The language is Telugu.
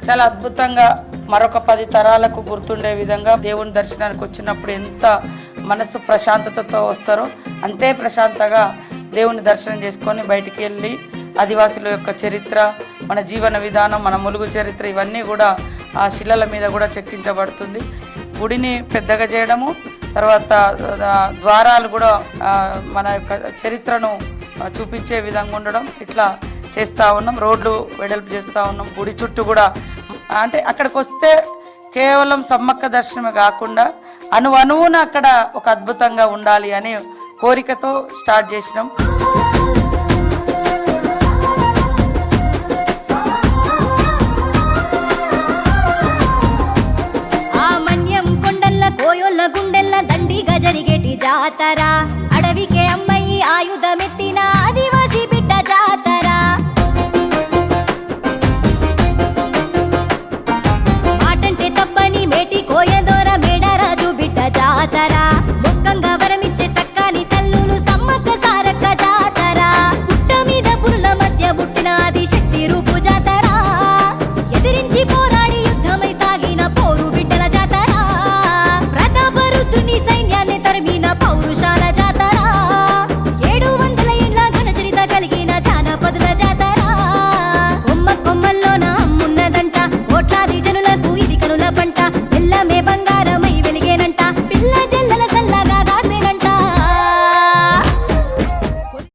చాలా అద్భుతంగా మరొక 10 తరాలకు గుర్తుండే విధంగా దేవుని దర్శనానికి వచ్చినప్పుడు ఎంత మనసు ప్రశాంతతతో వస్తారో అంతే ప్రశాంతంగా దేవుని దర్శనం చేసుకొని బయటికి వెళ్ళి ఆదివాసుల యొక్క చరిత్ర, మన జీవన విధానం, మన ములుగు చరిత్ర ఇవన్నీ కూడా ఆ శిలల మీద కూడా చెక్కించబడుతుంది. గుడిని పెద్దగా చేయడము, తర్వాత ద్వారాలు కూడా మన యొక్క చరిత్రను చూపించే విధంగా ఉండడం, ఇట్లా చేస్తూ ఉన్నాం. రోడ్లు వెడల్పు చేస్తూ ఉన్నాం. గుడి చుట్టూ కూడా అంటే అక్కడికి వస్తే కేవలం సమ్మక్క దర్శనమే కాకుండా అణువున అక్కడ ఒక అద్భుతంగా ఉండాలి అనే కోరికతో స్టార్ట్ చేసినాం. కోయొల్ల గుండెల్ల దండిగా జరిగేటి జాతర, అడవికే అమ్మాయి ఆయుధమెత్తిన ఆదివాసి బిడ్డ జాతర. మాటంటే తప్పని మేటి కోయదోర మేడరాజు బిడ్డ జాతర. ముక్కంగా వరమిచ్చే సక్కాని తల్లులు సమ్మక్క సారక్క జాతర. పుట్ట మీద పురుల మధ్య పుట్టిన ఆది శక్తి రూపు జాతర. ఎదిరించి పోరాడి యుద్ధమై సాగిన పోరు బిడ్డల జాతర. సైన్యాన్ని తరిమిన పౌరుష